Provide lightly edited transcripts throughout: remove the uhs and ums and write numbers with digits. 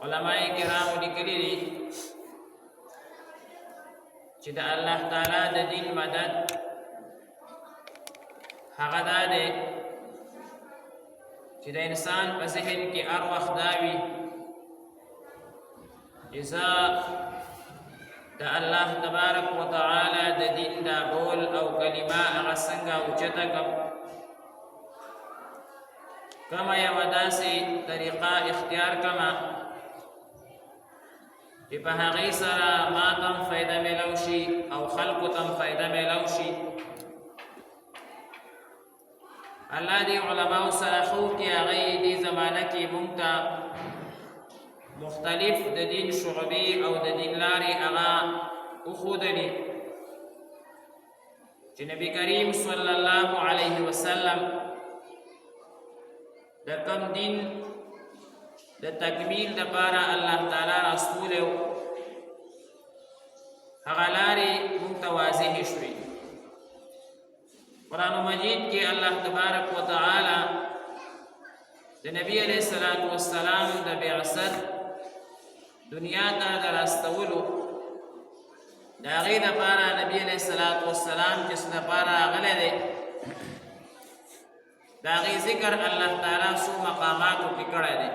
علماء کرام لیکلي دي چې د الله تعالی د دین مدد هغه دا دی چې د انسان په ذهن کې هر وخت دا وي اذا د الله تبارک وتعالى د دین دا بول او کلمه هغه څنګه اوچته کړم کما یو داسې طریقه اختیار کما چې په هغې سره ما تم فایده میلو شي او خلقو تم فایده میلو شي الله دې علماء سره خو کې هغې دې زمانه کې مونږ ته مختلف د دین شعبې او د دین لارې هغه وښودلي چې نبی کریم صلی الله علیه وسلم د کوم دین د تکمیل دپاره الله تعالی رسول و هغه لارې موږ ته واضح شوې قرآن مجید کې الله تبارک وتعالی د نبی علیه الصلاة والسلام د بعثت دنیا ته د راستولو د هغې دپاره نبی علیه الصلاة والسلام چې څه دپاره راغلی دی د هغې ذکر الله تعالی څو مقاماتو کې کړی دی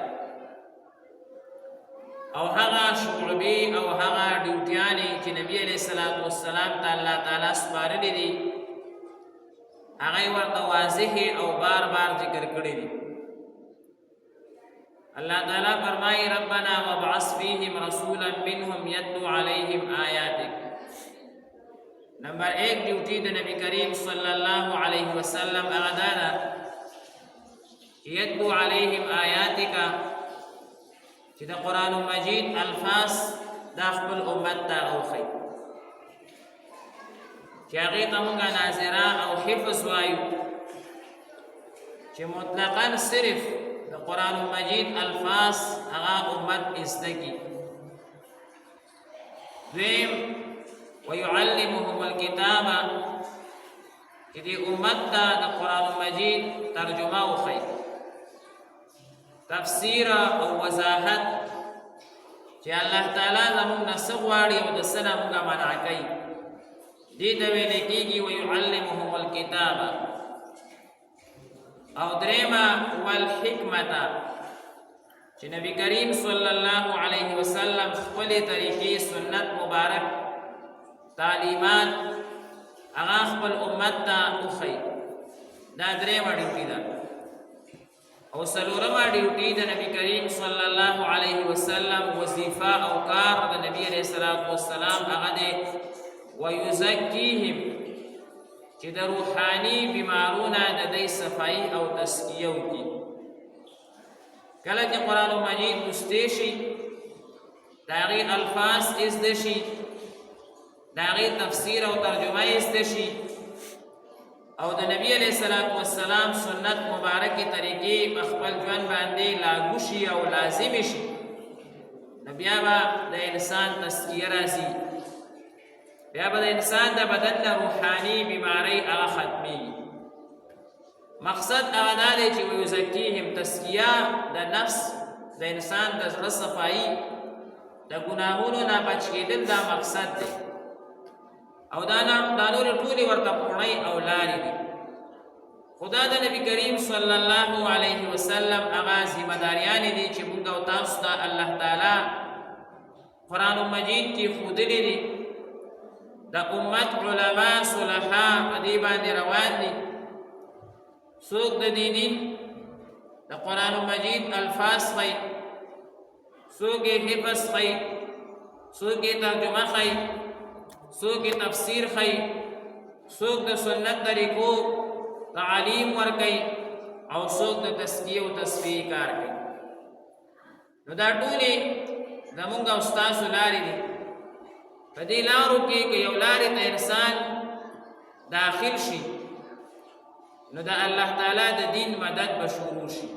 او هغه شعبې او هغه ډیوټیانې چې نبی علیه الصلاة والسلام ته الله تعالی سپارلي دي هغه یې ورته واضح او بار بار ذکر کړي دي الله تعالی فرمایي ربنا وابعث فیهم رسولا منهم یتلو علیهم آیاتک نمبر 1 ډیوټي د نبی کریم صلی الله علیه وسلم هغه دا ده یتلو علیهم آیاتک چې د قرآن مجید الفاظ د خپل امت ته اوښي چې هغې ته موږ ناظره او حفظ وایو چې مطلقا صرف د قرآن مجید الفاظ هغه امت زده کړي دویم ويعلمهم الكتاب چې دې امت ته د قرآن مجید ترجمه وښي تفسیر او وضاحت چې الله تعالی زموږ نه څه غواړي او د څه نه موږ منع کوي دې ته ویل کېږي ويعلمهم الکتاب او درېیمه والحکمت چې نبی کریم صلی الله علیه وسلم خپلې طریقې سنت مبارک تعلیمات هغه خپل امت ته وښي دا درېیمه ډیوټي ده او څلورمه ډیوټي د نبی کریم صلی الله علیه وسلم وظیفه او کار د نبی علیه الصلاة والسلام هغه دی ویزکیهم چې د روحاني بیمارونه د دې صفایي او تزکیه وکړي کله چې قرآن مجید لوستی شي د هغې الفاظ زده شي د هغې تفسیر او ترجمه زده شي او د نبی علیه الصلاة والسلام سنت مبارکې طریقې په خپل ژوند باندې لاګو شي او لازم شي نو بیا به د انسان تزکیه راځي بیا به د انسان د بدن د روحاني بیمارۍ هغه ختمېږي مقصد هغه دا دی چې ویزکیهم تزکیه د نفس د انسان د زړه صفایي د ګناهونو نه بچ کېدل دا مقصد دی او دا نورې ټولې ورته پوړۍ او لارې دي خدا د نبی کریم صلی الله علیه وسلم هغه ذمهداریانې دي چې موږ او تاسو ته الله تعالی قرآن مجید کې ښودلې دي د امت علما صلحا په دې باندې روان دي څوک د دې دین د قرآن مجید الفاظ ښیي څوک یې حفظ ښیي څوک یې ترجمه ښیي څوک یې تفسیر ښیي څوک د سنت طریقو تعلیم ورکوي او څوک د تزکیې او تصفیې کار کوي نو دا ټولې زمونږ او ستاسو لارې دي په دې لارو کې که یو لارې ته انسان داخل شي نو د الله تعالی د دین مدد به شروع شي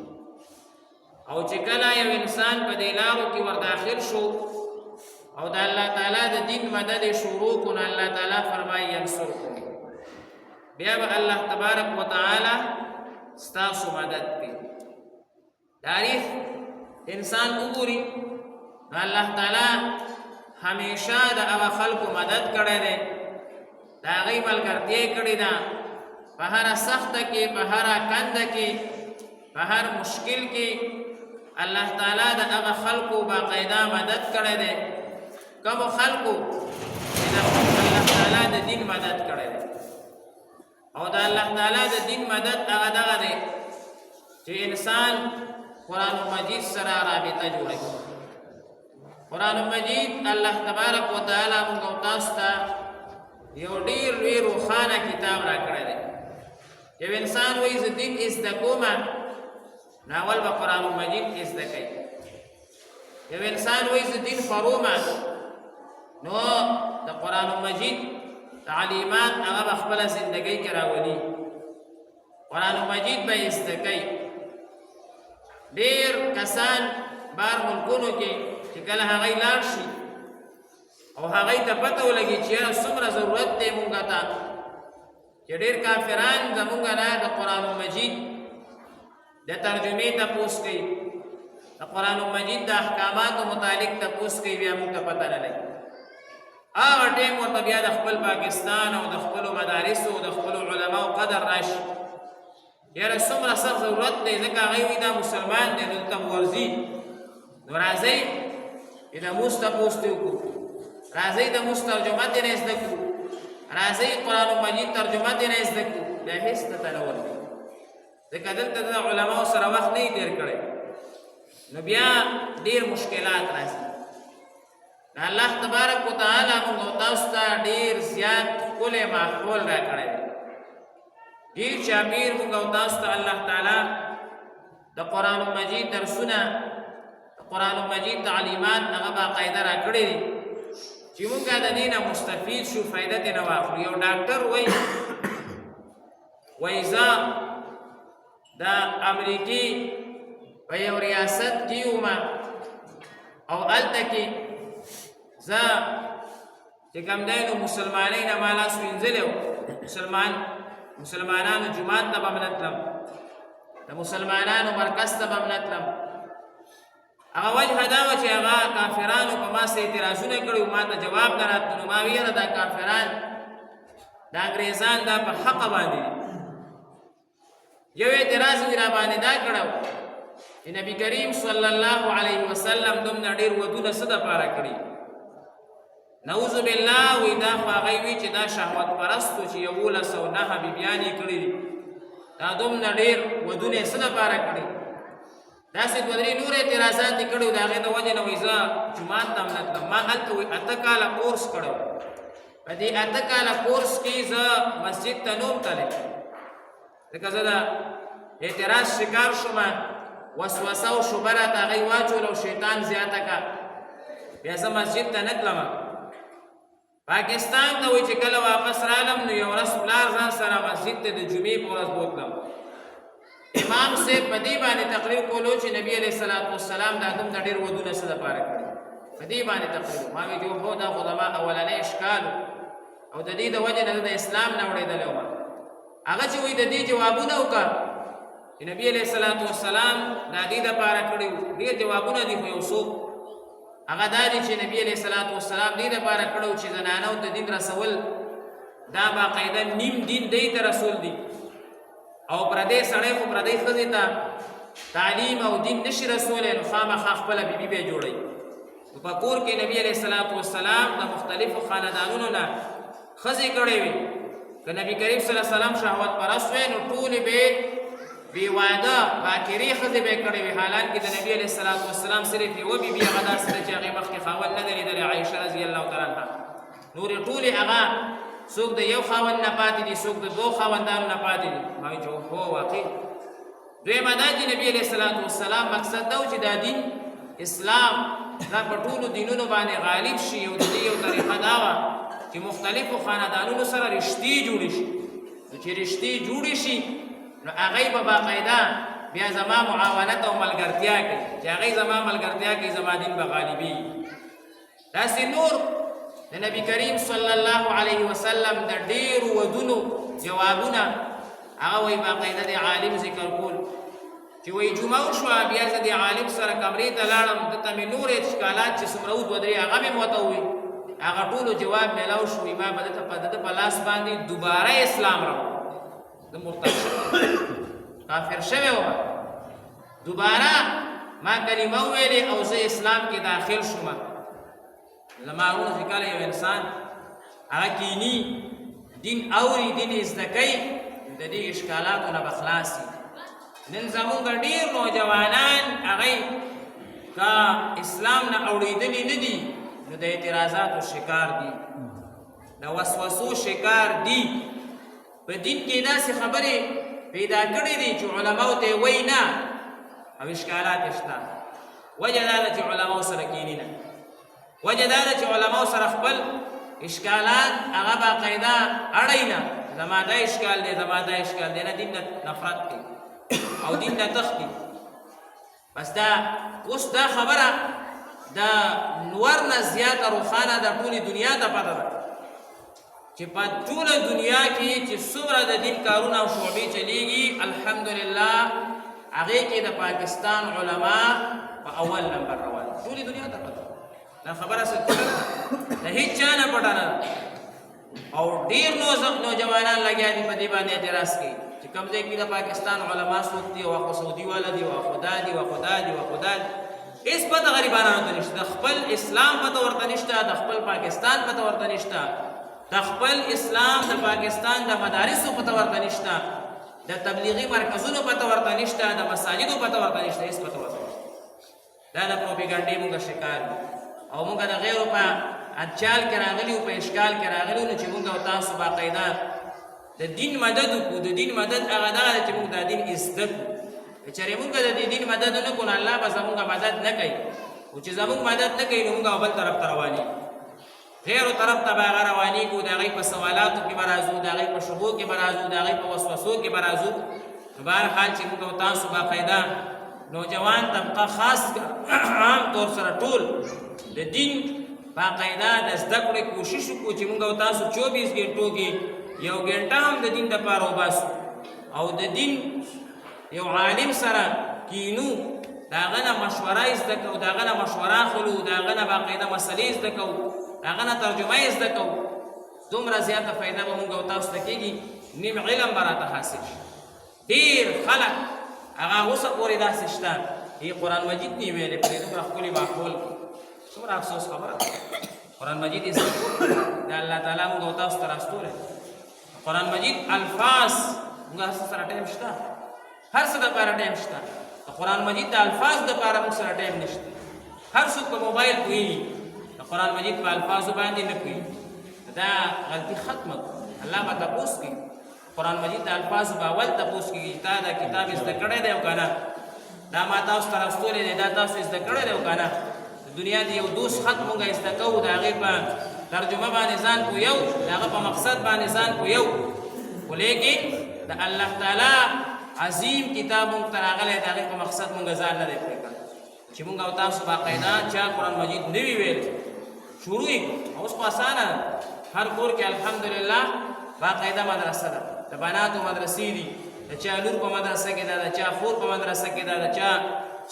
او چې کله یو انسان په دې لارو کې ور داخل شو او د الله تعالی د دین مدد شروع کو نو الله تعالی فرمایي ینصرکم بیا به الله تبارک وتعالی ستاسو مدد کوي تاریخ انسان وګوري الله تعالی همیشه د هغه خلکو مدد کړی دی، د هغې ملګرتیا کړې ده په هره سخته کې، په هره کنده کې، په هر مشکل کې الله تعالی د هغه خلکو باقاعده مدد کړی دی، کومو خلکو چې د الله تعالی د دین مدد کړی دی. او د الله تعالی د دین مدد هغه دغه دی چې انسان قرآن مجید سره رابطه جوړه کړي. قرآن مجید الله تبارک وتعالی موږ او تاسو ته یو ډېر لوی روښانه کتاب راکړی دی. یو انسان وایي زه دین زده کومه، نو اول به قرآن مجید زده کوي. یو انسان وایي زه دین خرومه، نو د قرآن مجید تعلیمات هغه به خپله زندګۍ کې راولي، قرآن مجید به یې زده کوي. ډېر کسان بار ملکونو کې چې کله هغوی لاړ شي او هغوی ته پته ولګي چې یاره څومره ضرورت دی مونږ ته، چې ډېر کافران زمونږ نه د قرآن مجید د ترجمې تپوس کوي، د قرآن مجید د احکاماتو متعلق تپوس کوي، بیا مونږ ته پته نه لګي. هغه ټیم ورته بیا د خپل پاکستان او د خپلو مدارسو او د خپلو علماو قدر راشي، یاره څومره سخت ضرورت دی، ځکه هغوی وایي دا مسلمان دی دلته ورځي، نو راځئ چې د مونځ تپوس دې وکړو، راځئ د مونځ ترجمه دې نه زده کړو، راځئ قرآن مجید ترجمه دې نه زده کړو، بیا هېڅ ته نه ورځي، ځکه دلته د علماو سره وخت نه یې تېر کړی، نو بیا ډېر مشکلات راځي. الله تبارک وتعالی موږ او تاسو ته ډېر زیات ښکلی ماحول راکړی دی، ډېر چاپېر موږ او تاسو ته الله تعالی د قرآن مجید درسونه، د قرآن مجید تعلیمات هغه باقاعده راکړي دي چې موږ د دې نه مستفید شو، فایده ترې واخلو. یو ډاکټر وایي زه د امریکې په یو ریاست کې وم او هلته کې زه چې کوم دی نو مسلمانۍ نه ما لاس وینځلی و، مسلمانانو جومات ته به م نه تلم، د مسلمانانو مرکز ته به م نه تلم. هغه وجه دا وه چې هغه کافرانو په ما څه اعتراضونه کړي وو، ما ته جواب نه راتلو، نو ما ویره دا کافران دا انګریزان دا په حقه باندې دي. یو اعتراض مې را باندې دا کړی و چې نبي کریم صلی الله علیه وسلم دومره ډېر ودونه څه دپاره کړي، نعوذ بالله وی دا خو هغوی وي چې دا شهوت پرستو چې 1109 بیبیانې کړي دي، دا دومره ډېر ودونه یې څه دپاره کړي. داسې دوه درې نور اعتراضات یې کړي وو، د هغې د وجې نه وایي زه جومات ته هم نه تلم. ما هلته وایي 8 کاله کورس کړی و، په دې 8 کاله کورس کې زه مسجد ته نه وم تللی، ځکه زه د اعتراض شکار شوم، وسوسه او شبه راته هغوی واچول او شیطان زیاته کړه، بیا زه مسجد ته نه تلم. پاکستان ته وایي چې کله واپس رالم نو یو ورځ پلار ځان سره مسجد ته د جمعې په ورځ بوتلم، امام صاحب په دې باندې تقریر کولو چې نبي علیه السلام دا دومره ډېر ودونه څه دپاره کړي، په دې باندې تقریر. ما وایي چې هو دا خو زما اولنی اشکال او د دې د وجې نه د اسلام نه وړېدلی وم. هغه چې وایي د دې جوابونه وکړه چې نبي علیه السلام دا دې دپاره کړي وو، ډېر جوابونه دي، خو یو څو هغه دا دي چې نبي علیه السلام دې دپاره کړی وو چې زنانو ته دین رسول دا باقاعده نیم دین دی ته رسول دي، او پردی سړی خو پردی ښځې ته تعلیم او دین نشي رسولی، نو خامخا خپله بیبي به یې جوړوي. نو په کور کې نبي علیه السلام د مختلفو خاندانونو نه ښځې کړی وي، که نبي کریم صلی الله علیه وسلم شهوت پرست وی نو ټولې به بې واده باکرې ښځې به یې کړې وي، حالانکې د نبي علیه السلام صرف یوه بیبي هغه داسې ده چې هغې مخکې خاوند نه دی لیدلی، عایشه رضی الله تعالی عنها. نورې ټولې هغه څوک د یو خاوند نه پاتې دي، څوک د 2 خاوندانو نه پاتې دي. ما وایي چې هو واقع. دویمه دا چې نبي علیه السلام مقصد دا و چې دا دین اسلام دا په ټولو دینونو باندې غالب شي، او د دې یو طریقه دا وه چې مختلفو خاندانونو سره رشتې جوړې شي. نو چې رشتې جوړې شي نو هغوی به باقاعده بیا زما معاونت او ملګرتیا کوي، چې هغوی زما ملګرتیا کوي، زما دین به غالبېږي. داسې نور د نبی کریم صلی الله علیه وسلم د ډېرو ودونو جوابونه هغه وایي باقاعده د عالم ذکر کول، چې وایي جمعه وشوه بیا زه د عالم سره کمرې ته لاړم دته مې نور اشکالات چې څومره و دوه درې هغه مې ورته وویل هغه ټولو جواب میلاو شو ما به دته په لاس باندې دوباره اسلام راوړ د مرتد کافر شوی وم دوباره ما کلمه وویلې او زه اسلام کې داخل شوم لمارونه چې کله یو انسان هغه کینی دین اوري دین زده کوي د دې اشکالاتو نه به خلاص وي نن زمونږ ډېر نوجوانان هغوی که اسلام نه اورېدلي نه دي نو د اعتراضاتو شکار دي د وسوسو شکار دي په دین کې داسې خبرې پیدا کړې دي چې علماو ته وایي نه او اشکالات شته وجه دا ده چې علماو سره کیني نه وجه دا ده چې علماو سره خپل اشکالات هغه باقاعده اړوي نه زما دا اشکال دی زما دا اشکال دی نه دین نه نفرت کوي او دین نه تختی بس دا اوس دا خبره د نور نه زیاته روښانه د ټولې دنیا ته پته ده چې په ټوله دنیا کې چې څومره د دین کارونه او شعبې چلیږي الحمدلله هغې کې د پاکستان علما په اول نمبر روان ټولې دنیا ته پته دا خبره څه د هیڅ چا نه پټه نه او ډېر نوجوانان لګیا دي په دې باندې اعتراض کوي چې کوم ځای کې د پاکستان علما څوک دي او خو سعودي والا دي او خدا دي او خدا دي او خدا دي هېڅ پته غریبانانو ته نشته د خپل اسلام پته ورته نشته د خپل پاکستان پته ورته نشته د خپل اسلام د پاکستان د مدارسو پته ورته نشته د تبلیغي مرکزونو پته ورته نشته د مساجدو پته ورته نشته هېڅ پته ورته نشته دا د پروپیګنډې موږ شکار یو او موږ د غیرو په اچال کې راغلي او په اشکال کې راغلي نو چې موږ او تاسو باقاعده د دین مدد وکړو د دین مدد هغه دا دی چې موږ دا دین زده کړو که چېرې موږ د دې دین مدد ونه کړو نو الله به زموږ مدد نه کوي او چې زموږ مدد نه کوي نو موږ بل طرف ته روانېږو غیرو طرف ته به هغه روانېږو د هغوی په سوالاتو کې به راځو د هغوی په شبهو کې به راځو د هغوی په وسوسو کې به راځو نو بهرحال چې موږ او تاسو باقاعده نوجوان طبقه خاص عام طور سره ټول د دین باقاعده د زده کړې کوشش وکړو چې موږ او تاسو 24 ګنټو کې یو ګنټه هم د دین دپاره وباسو او د دین یو عالم سره کینو د هغه نه مشوره یې زده کوو د هغه نه مشوره اخلو د هغه نه باقاعده مسلې زده کوو د هغه نه ترجمه یې زده کوو دومره زیاته فایده به موږ او تاسو ته کېږي نیم علم به راته حاصل شي ډېر خلک هغه اوسه پورې داسې شته قرآن مجید نه ویلې په دې دومره ښکلي ماحول کې څومره افسوس خبره قرآن مجید یې د الله تعالی موږ او تاسو ته راستولی قرآن مجید الفاظ موږ سره ټایم شته هر څه دپاره ټایم شته د قرآن مجید د الفاظ دپاره موږ سره ټایم نشته هر څوک په موبایل پوهېږي د قرآن مجید په الفاظو باندې نه پوهېږي دا غلطي ختمه کړو الله به تپوس کوي قرآن مجید د الفاظو به اول تپوس کېږي تا دا کتاب زده کړی دی او که نه دا ما تاسو ته راستولی دی دا تاسو زده کړی دی او که نه د دنیا د یو دوست خط مونږ زده کوو د هغې په ترجمه باندې ځان پوهیو د هغه په مقصد باندې ځان پوهیو خو لیکن د الله تعالی عظیم کتاب مونږ ته راغلی د هغې په مقصد مونږ ځان نه دی پوه کړی چې مونږ او تاسو باقاعده چا قرآن مجید نه وي ویل شروع یې اوس خو اسانه ده هر کور کې الحمدلله باقاعده مدرسه ده د بناتو مدرسې دي د چا لور په مدرسه کې ده د چا خور په مدرسه کې ده د چا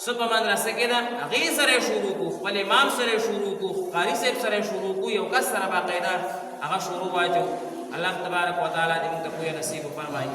څه په مدرسه کې ده هغې سره یې شروع کړو خپل امام سره یې شروع کړو قاري صاحب سره یې شروع کړو یو کس سره باقاعده هغه شروع واچو الله تبارک وتعالی دې موږ ته پوهه نصیب وفرمایي